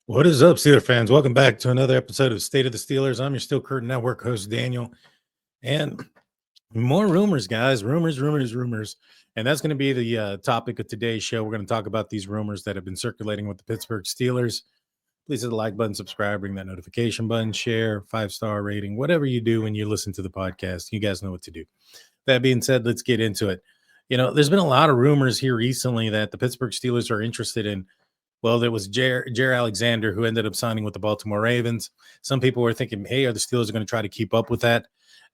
What is up, Steeler fans? Welcome back to another episode of State of the Steelers. I'm your Steel Curtain Network host, Daniel. And more rumors, guys. Rumors. And that's going to be the topic of today's show. We're going to talk about these rumors that have been circulating with the Pittsburgh Steelers. Please hit the like button, subscribe, ring that notification button, share, 5-star rating, whatever you do when you listen to the podcast. You guys know what to do. That being said, let's get into it. There's been a lot of rumors here recently that the Pittsburgh Steelers are interested in. Well, there was Jair Alexander, who ended up signing with the Baltimore Ravens. Some people were thinking, hey, are the Steelers going to try to keep up with that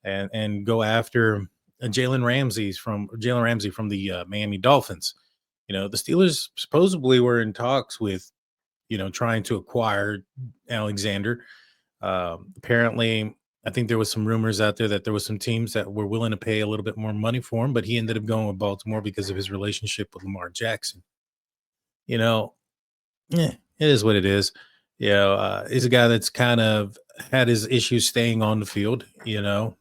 and go after Jalen Ramsey from the Miami Dolphins? The Steelers supposedly were in talks with, trying to acquire Alexander. Apparently, I think there was some rumors out there that there was some teams that were willing to pay a little bit more money for him, but he ended up going with Baltimore because of his relationship with Lamar Jackson. Yeah, it is what it is. He's a guy that's kind of had his issues staying on the field, and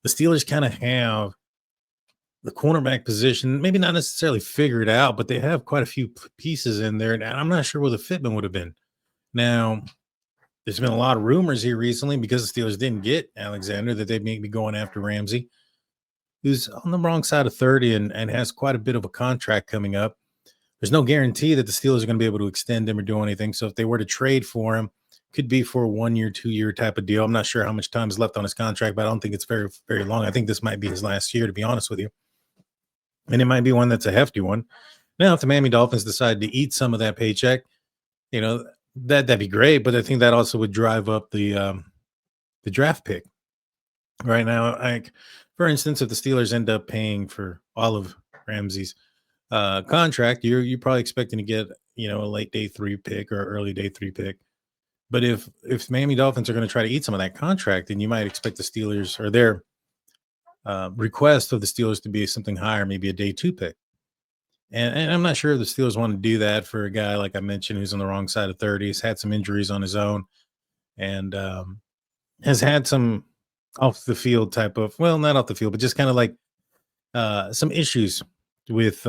the Steelers kind of have the cornerback position, maybe not necessarily figured out, but they have quite a few pieces in there. And I'm not sure where the fitment would have been. Now, there's been a lot of rumors here recently because the Steelers didn't get Alexander that they may be going after Ramsey, who's on the wrong side of 30 and has quite a bit of a contract coming up. There's no guarantee that the Steelers are going to be able to extend him or do anything. So if they were to trade for him, could be for a 1 year, 2 year type of deal. I'm not sure how much time is left on his contract, but I don't think it's very, very long. I think this might be his last year, to be honest with you. And it might be one that's a hefty one. Now, if the Miami Dolphins decide to eat some of that paycheck, that'd be great. But I think that also would drive up the draft pick. Right now, like for instance, if the Steelers end up paying for all of Ramsey's contract, you're probably expecting to get a late day 3 pick or early day 3 pick. But if Miami Dolphins are going to try to eat some of that contract, then you might expect the Steelers or their request of the Steelers to be something higher, maybe a day 2 pick. And I'm not sure if the Steelers want to do that for a guy like I mentioned who's on the wrong side of 30. He's had some injuries on his own and has had some off the field type of, well, not off the field, but just kind of like some issues with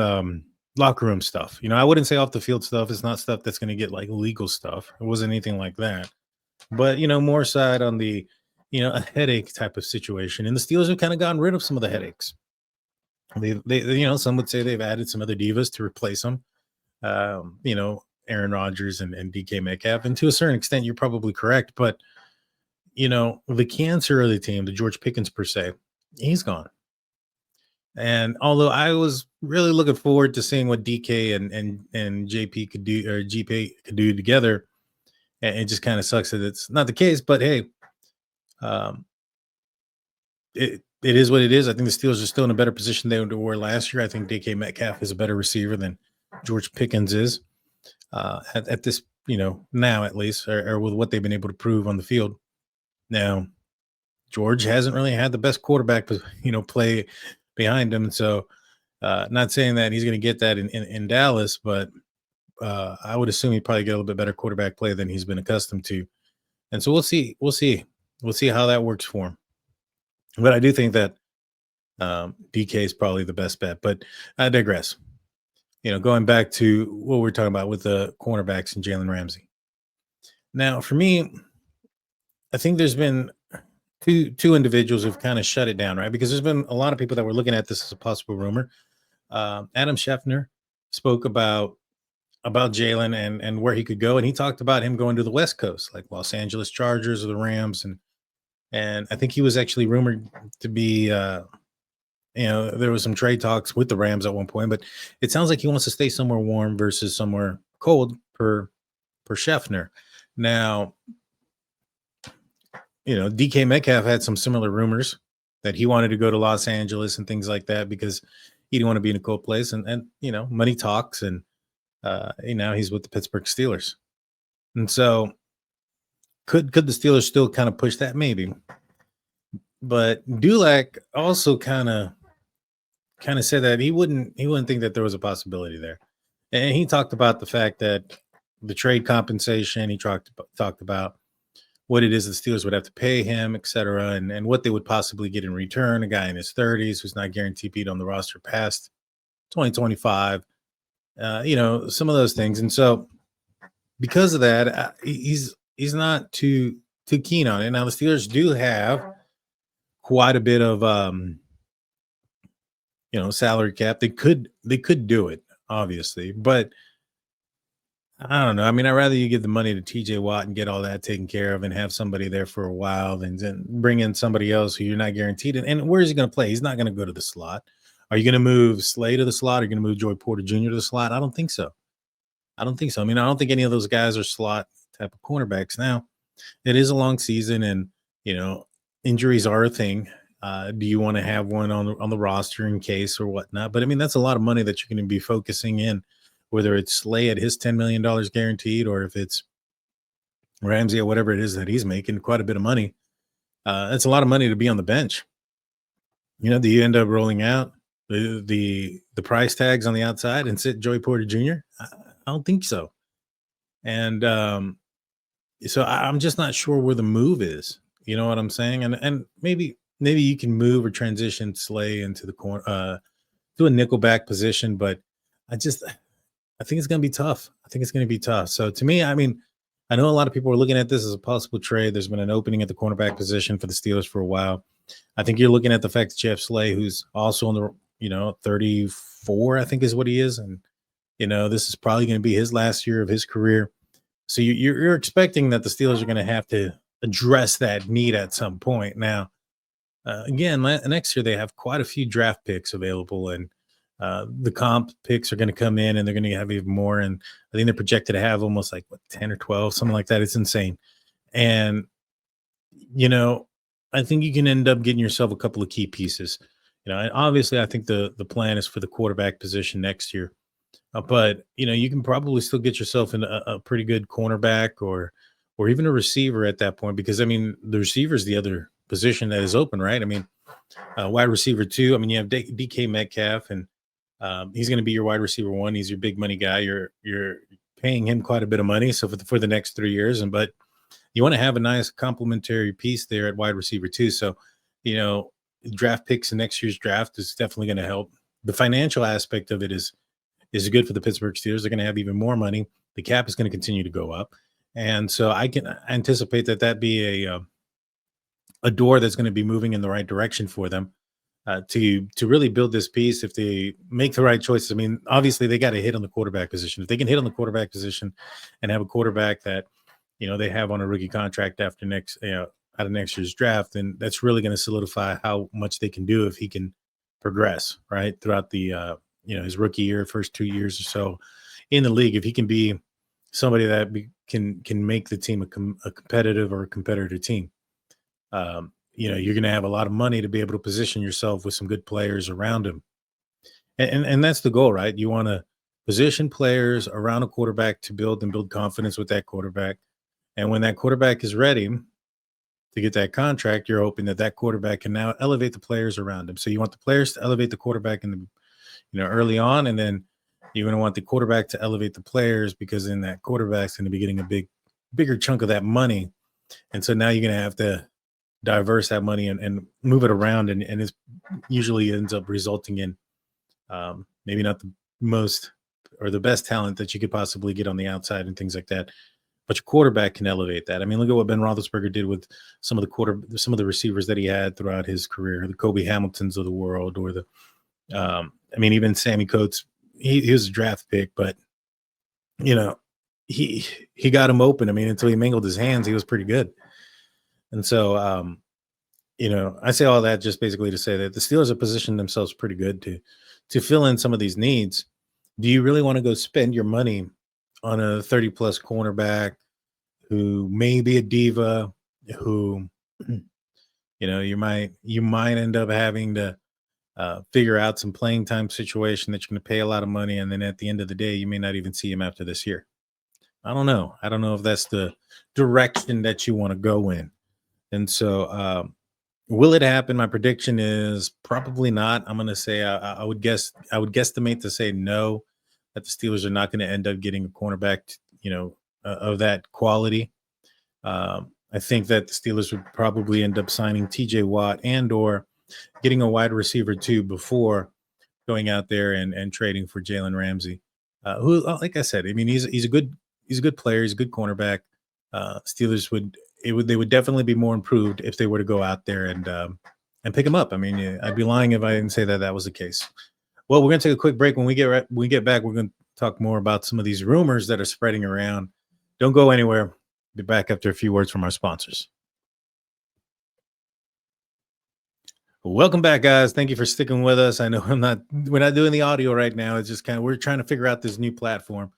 locker room stuff. I wouldn't say off the field stuff. It's not stuff that's going to get like legal stuff. It wasn't anything like that. But, more side on the, a headache type of situation. And the Steelers have kind of gotten rid of some of the headaches. They some would say they've added some other divas to replace them. Aaron Rodgers and DK Metcalf. And to a certain extent, you're probably correct. But, the cancer of the team, the George Pickens per se, he's gone. And although I was really looking forward to seeing what DK and JP could do or GP could do together, and it just kind of sucks that it's not the case. But hey, it is what it is. I think the Steelers are still in a better position than they were last year. I think DK Metcalf is a better receiver than George Pickens is at this, now at least, or with what they've been able to prove on the field. Now, George hasn't really had the best quarterback, play behind him. So not saying that he's going to get that in Dallas, but I would assume he'd probably get a little bit better quarterback play than he's been accustomed to. And so we'll see how that works for him. But I do think that DK is probably the best bet, but I digress. Going back to what we're talking about with the cornerbacks and Jalen Ramsey. Now, for me, I think there's been two individuals who've kind of shut it down, right? Because there's been a lot of people that were looking at this as a possible rumor. Adam Schefter spoke about Jalen and where he could go, and he talked about him going to the West Coast, like Los Angeles Chargers or the Rams, and I think he was actually rumored to be, there was some trade talks with the Rams at one point, but it sounds like he wants to stay somewhere warm versus somewhere cold per Schefter. Now, DK Metcalf had some similar rumors that he wanted to go to Los Angeles and things like that because he didn't want to be in a cold place. And money talks. And now he's with the Pittsburgh Steelers. And so could the Steelers still kind of push that? Maybe. But Dulac also kind of said that he wouldn't think that there was a possibility there. And he talked about the fact that the trade compensation, he talked about what it is the Steelers would have to pay him, et cetera, and what they would possibly get in return. A guy in his 30s who's not guaranteed to be on the roster past 2025, some of those things. And so because of that, he's not too keen on it. Now the Steelers do have quite a bit of salary cap. They could do it, obviously, but I don't know. I mean, I'd rather you give the money to TJ Watt and get all that taken care of and have somebody there for a while than bring in somebody else who you're not guaranteed. And where is he going to play? He's not going to go to the slot. Are you going to move Slay to the slot? Are you going to move Joy Porter Jr. to the slot? I don't think so. I don't think so. I mean, I don't think any of those guys are slot type of cornerbacks. Now, it is a long season, and injuries are a thing. Do you want to have one on the roster in case or whatnot? But I mean, that's a lot of money that you're going to be focusing in, whether it's Slay at his $10 million guaranteed, or if it's Ramsey or whatever it is that he's making, quite a bit of money. That's a lot of money to be on the bench. Do you end up rolling out the price tags on the outside and sit Joey Porter Jr.? I don't think so. And so I'm just not sure where the move is. You know what I'm saying? And maybe you can move or transition Slay into the corner, to a nickelback position, but I think it's going to be tough. So to me, I mean, I know a lot of people are looking at this as a possible trade. There's been an opening at the cornerback position for the Steelers for a while. I think you're looking at the fact that Jeff Slay, who's also on the 34, I think is what he is, and this is probably going to be his last year of his career. So you're expecting that the Steelers are going to have to address that need at some point. Now, again, next year they have quite a few draft picks available, and the comp picks are going to come in, and they're going to have even more. And I think they're projected to have almost 10 or 12, something like that. It's insane. And, I think you can end up getting yourself a couple of key pieces. And obviously I think the plan is for the quarterback position next year. But you can probably still get yourself in a pretty good cornerback or even a receiver at that point, because I mean the receiver is the other position that is open, right? I mean, wide receiver 2. I mean, you have DK Metcalf, and he's going to be your wide receiver 1. He's your big money guy. You're paying him quite a bit of money, so for the next 3 years, but you want to have a nice complementary piece there at wide receiver 2. So draft picks in next year's draft is definitely going to help. The financial aspect of it is good for the Pittsburgh Steelers. They're going to have even more money. The cap is going to continue to go up. And so I can anticipate that be a door that's going to be moving in the right direction for them to really build this piece if they make the right choices. I mean, obviously they got to hit on the quarterback position. If they can hit on the quarterback position and have a quarterback that, they have on a rookie contract after out of next year's draft, then that's really going to solidify how much they can do if he can progress right throughout the his rookie year, first 2 years or so in the league. If he can be somebody that can make the team a competitive or a competitor team, you're going to have a lot of money to be able to position yourself with some good players around him. And that's the goal, right? You want to position players around a quarterback to build confidence with that quarterback. And when that quarterback is ready to get that contract, you're hoping that quarterback can now elevate the players around him. So you want the players to elevate the quarterback in the early on, and then you're going to want the quarterback to elevate the players, because then that quarterback's going to be getting a bigger chunk of that money. And so now you're going to have to diverse that money and move it around, and it usually ends up resulting in maybe not the most or the best talent that you could possibly get on the outside and things like that. But your quarterback can elevate that. I mean, look at what Ben Roethlisberger did with some of the receivers that he had throughout his career, the Kobe Hamiltons of the world, or even Sammy Coates. He was a draft pick, but he got him open. I mean, until he mangled his hands, he was pretty good. And so, I say all that just basically to say that the Steelers have positioned themselves pretty good to fill in some of these needs. Do you really want to go spend your money on a 30-plus cornerback who may be a diva, who, you might end up having to figure out some playing time situation that you're going to pay a lot of money, and then at the end of the day, you may not even see him after this year? I don't know. I don't know if that's the direction that you want to go in. And so, will it happen? My prediction is probably not. I'm going to say I would guesstimate to say no, that the Steelers are not going to end up getting a cornerback, of that quality. I think that the Steelers would probably end up signing TJ Watt and/or getting a wide receiver 2 before going out there and trading for Jalen Ramsey, who, like I said, I mean, he's a good he's a good player. He's a good cornerback. Steelers they would definitely be more improved if they were to go out there and pick him up. I mean, yeah, I'd be lying if I didn't say that was the case. Well, we're gonna take a quick break. When we get back, we're gonna talk more about some of these rumors that are spreading around. Don't go anywhere. Be back after a few words from our sponsors. Welcome back, guys. Thank you for sticking with us. I know we're not doing the audio right now. It's just we're trying to figure out this new platform.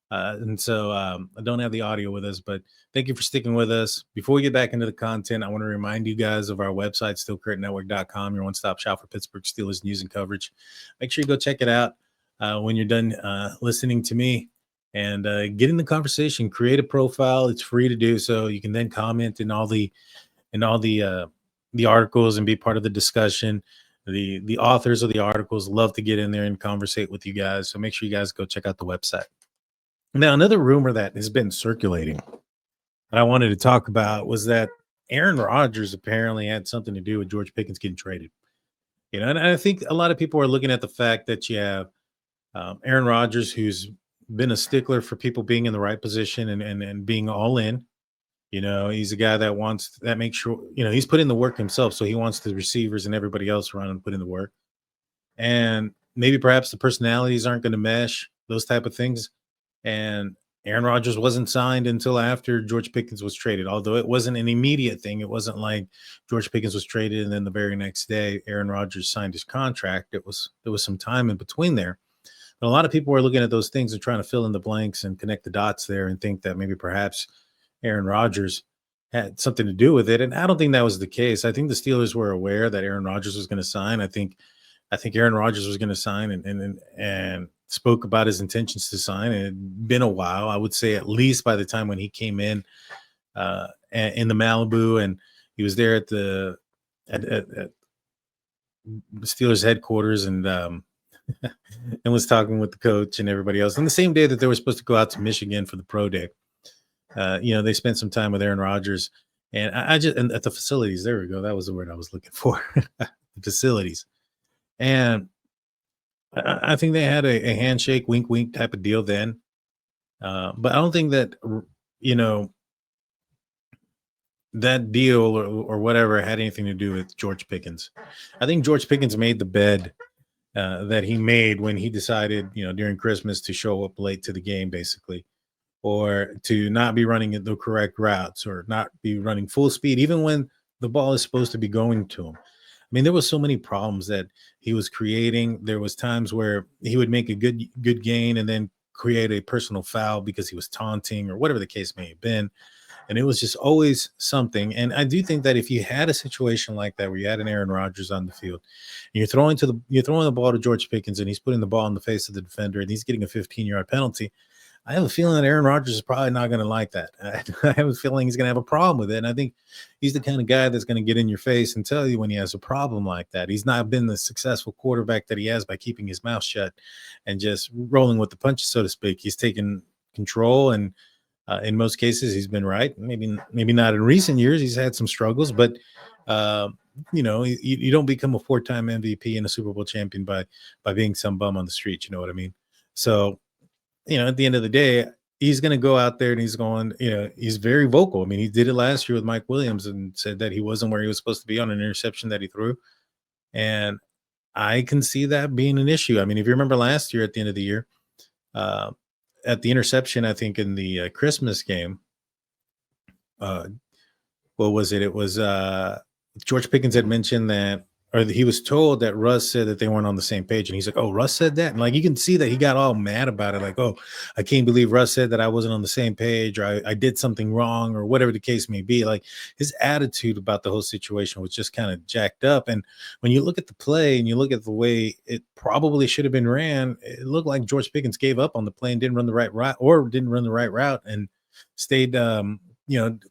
And so I don't have the audio with us, but thank you for sticking with us. Before we get back into the content, I want to remind you guys of our website, stillcurrentnetwork.com, your one-stop shop for Pittsburgh Steelers news and coverage. Make sure you go check it out when you're done listening to me and get in the conversation. Create a profile. It's free to do so. You can then comment in all the articles and be part of the discussion. The authors of the articles love to get in there and conversate with you guys. So make sure you guys go check out the website. Now, another rumor that has been circulating that I wanted to talk about was that Aaron Rodgers apparently had something to do with George Pickens getting traded. And I think a lot of people are looking at the fact that you have Aaron Rodgers, who's been a stickler for people being in the right position and being all in. He's a guy that makes sure, he's put in the work himself. So he wants the receivers and everybody else around him to put in the work. And maybe perhaps the personalities aren't going to mesh, those type of things. And Aaron Rodgers wasn't signed until after George Pickens was traded, although it wasn't an immediate thing. It wasn't like George Pickens was traded and then the very next day Aaron Rodgers signed his contract. There was some time in between there. But a lot of people are looking at those things and trying to fill in the blanks and connect the dots there and think that maybe perhaps Aaron Rodgers had something to do with it. And I don't think that was the case. I think the Steelers were aware that Aaron Rodgers was going to sign. I think Aaron Rodgers was going to sign and spoke about his intentions to sign. And it had been a while. I would say at least by the time when he came in the Malibu and he was there at the Steelers headquarters and and was talking with the coach and everybody else. And the same day that they were supposed to go out to Michigan for the pro day, they spent some time with Aaron Rodgers. And and at the facilities, there we go. That was the word I was looking for. The facilities. And I think they had a handshake, wink, wink type of deal then. But I don't think that, that deal or whatever had anything to do with George Pickens. I think George Pickens made the bed that he made when he decided, during Christmas to show up late to the game, basically, or to not be running the correct routes or not be running full speed, even when the ball is supposed to be going to him. I mean, there was so many problems that he was creating. There was times where he would make a good gain and then create a personal foul because he was taunting or whatever the case may have been. And it was just always something. And I do think that if you had a situation like that where you had an Aaron Rodgers on the field, and you're throwing the ball to George Pickens and he's putting the ball in the face of the defender and he's getting a 15-yard penalty, I have a feeling that Aaron Rodgers is probably not going to like that. I have a feeling he's going to have a problem with it. And I think he's the kind of guy that's going to get in your face and tell you when he has a problem like that. He's not been the successful quarterback that he has by keeping his mouth shut and just rolling with the punches, so to speak. He's taken control, and in most cases, he's been right. Maybe not in recent years. He's had some struggles, but you don't become a 4-time MVP and a Super Bowl champion by being some bum on the street. You know what I mean? So, at the end of the day, he's going to go out there and he's very vocal. I mean, he did it last year with Mike Williams and said that he wasn't where he was supposed to be on an interception that he threw. And I can see that being an issue. I mean, if you remember last year at the end of the year, at the interception, I think in the Christmas game, what was it? It was George Pickens had mentioned that, or he was told that Russ said that they weren't on the same page. And he's like, oh, Russ said that? And like, you can see that he got all mad about it. Like, oh, I can't believe Russ said that I wasn't on the same page, or I did something wrong, or whatever the case may be. Like, his attitude about the whole situation was just kind of jacked up. And when you look at the play and you look at the way it probably should have been ran, it looked like George Pickens gave up on the play and didn't run the right route and stayed,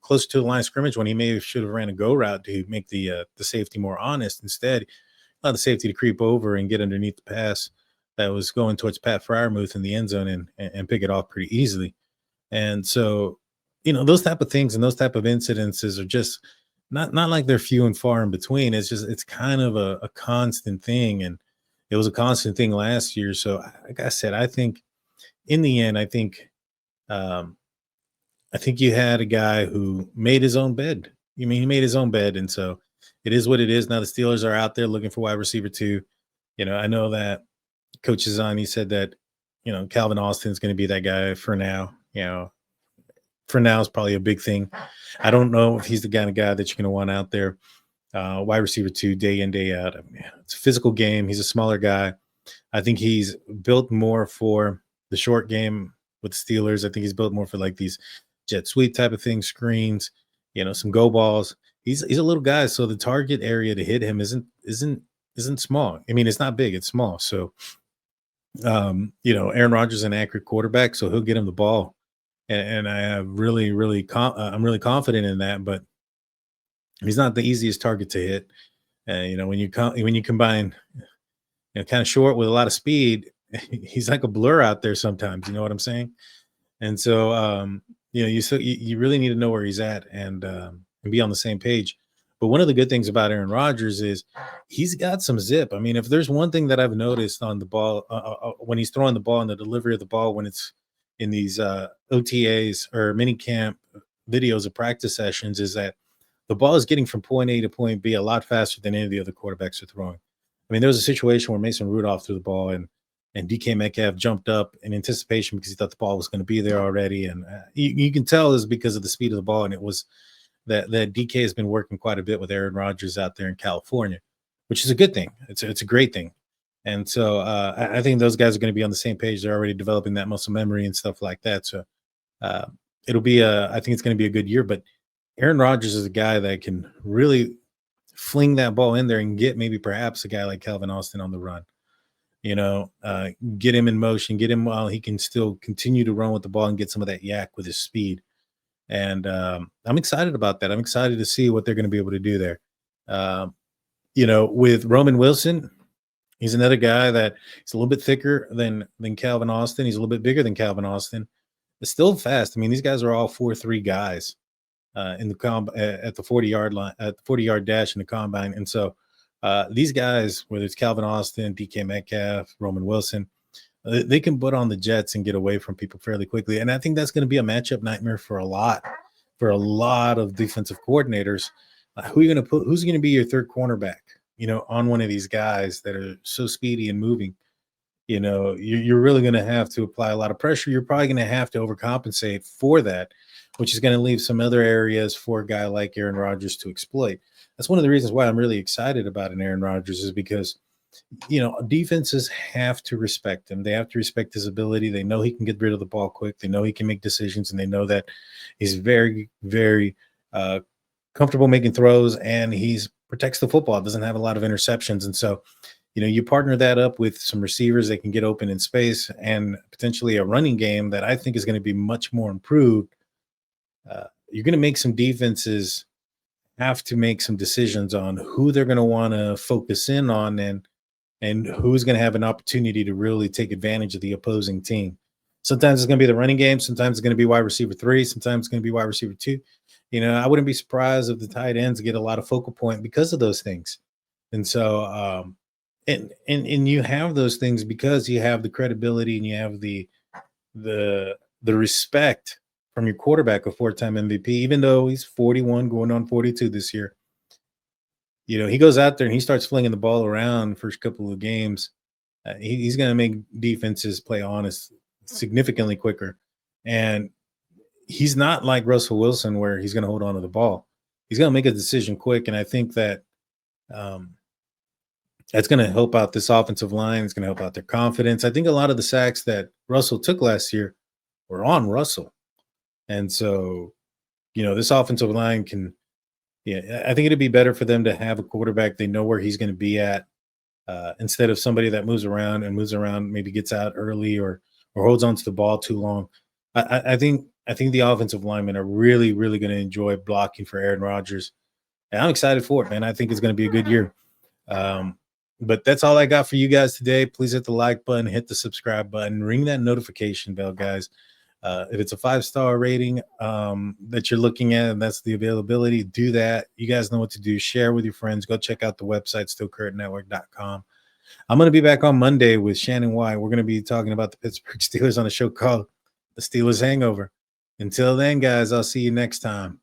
closer to the line of scrimmage when he should have ran a go route to make the safety more honest. Instead, allowed the safety to creep over and get underneath the pass that was going towards Pat Freiermuth in the end zone and pick it off pretty easily. And so, those type of things and those type of incidences are just not like they're few and far in between. It's kind of a constant thing. And it was a constant thing last year. So like I said, I think in the end, I think you had a guy who made his own bed. You mean he made his own bed, and so it is what it is. Now the Steelers are out there looking for wide receiver too. I know that Coach Zani said that Calvin Austin is going to be that guy for now. For now is probably a big thing. I don't know if he's the kind of guy that you're going to want out there, wide receiver two, day in, day out. I mean, it's a physical game. He's a smaller guy. I think he's built more for the short game with the Steelers. I think he's built more for like these jet sweep type of things, screens, some go balls. He's a little guy, so the target area to hit him isn't small. I mean, it's not big, it's small. So Aaron Rodgers is an accurate quarterback, so he'll get him the ball. And I have I'm really confident in that, but he's not the easiest target to hit. When you combine kind of short with a lot of speed, he's like a blur out there sometimes. You know what I'm saying? And so, you really need to know where he's at and be on the same page. But one of the good things about Aaron Rodgers is he's got some zip. I mean, if there's one thing that I've noticed on the ball when he's throwing the ball and the delivery of the ball when it's in these OTAs or mini camp videos of practice sessions, is that the ball is getting from point A to point B a lot faster than any of the other quarterbacks are throwing. I mean, there was a situation where Mason Rudolph threw the ball and DK Metcalf jumped up in anticipation because he thought the ball was going to be there already. And you can tell is because of the speed of the ball. And it was that DK has been working quite a bit with Aaron Rodgers out there in California, which is a good thing. It's a great thing. And so I think those guys are going to be on the same page. They're already developing that muscle memory and stuff like that. So it'll be I think it's going to be a good year. But Aaron Rodgers is a guy that can really fling that ball in there and get maybe perhaps a guy like Calvin Austin on the run. Get him in motion, get him while he can still continue to run with the ball and get some of that yak with his speed. And I'm excited about that. I'm excited to see what they're going to be able to do there. With Roman Wilson, he's another guy that he's a little bit thicker than Calvin Austin. He's a little bit bigger than Calvin Austin. It's still fast. I mean, these guys are all 4.3 guys in the at the 40-yard line, at the 40-yard dash in the combine. And so these guys, whether it's Calvin Austin, DK Metcalf, Roman Wilson, they can put on the Jets and get away from people fairly quickly. And I think that's going to be a matchup nightmare for a lot of defensive coordinators. Who are you going to put? Who's going to be your third cornerback? On one of these guys that are so speedy and moving. You're really going to have to apply a lot of pressure. You're probably going to have to overcompensate for that, which is going to leave some other areas for a guy like Aaron Rodgers to exploit. That's one of the reasons why I'm really excited about an Aaron Rodgers is because, defenses have to respect him. They have to respect his ability. They know he can get rid of the ball quick. They know he can make decisions, and they know that he's very, very comfortable making throws, and he protects the football. Doesn't have a lot of interceptions. And so, you partner that up with some receivers that can get open in space and potentially a running game that I think is going to be much more improved. You're going to make some defenses have to make some decisions on who they're going to want to focus in on and who's going to have an opportunity to really take advantage of the opposing team. Sometimes it's going to be the running game. Sometimes it's going to be wide receiver 3. Sometimes it's going to be wide receiver 2. I wouldn't be surprised if the tight ends get a lot of focal point because of those things. And so, and you have those things because you have the credibility and you have the respect from your quarterback, a 4-time MVP, even though he's 41 going on 42 this year. He goes out there and he starts flinging the ball around first couple of games. He's going to make defenses play honest significantly quicker. And he's not like Russell Wilson where he's going to hold on to the ball. He's going to make a decision quick. And I think that that's going to help out this offensive line. It's going to help out their confidence. I think a lot of the sacks that Russell took last year were on Russell. And so, this offensive line I think it'd be better for them to have a quarterback they know where he's going to be at instead of somebody that moves around, maybe gets out early or holds onto the ball too long. I think the offensive linemen are really, really going to enjoy blocking for Aaron Rodgers. And I'm excited for it, man. I think it's going to be a good year. But that's all I got for you guys today. Please hit the like button, hit the subscribe button, ring that notification bell, guys. If it's a 5-star rating that you're looking at and that's the availability, do that. You guys know what to do. Share with your friends. Go check out the website, stillcurrentnetwork.com. I'm going to be back on Monday with Shannon White. We're going to be talking about the Pittsburgh Steelers on a show called The Steelers Hangover. Until then, guys, I'll see you next time.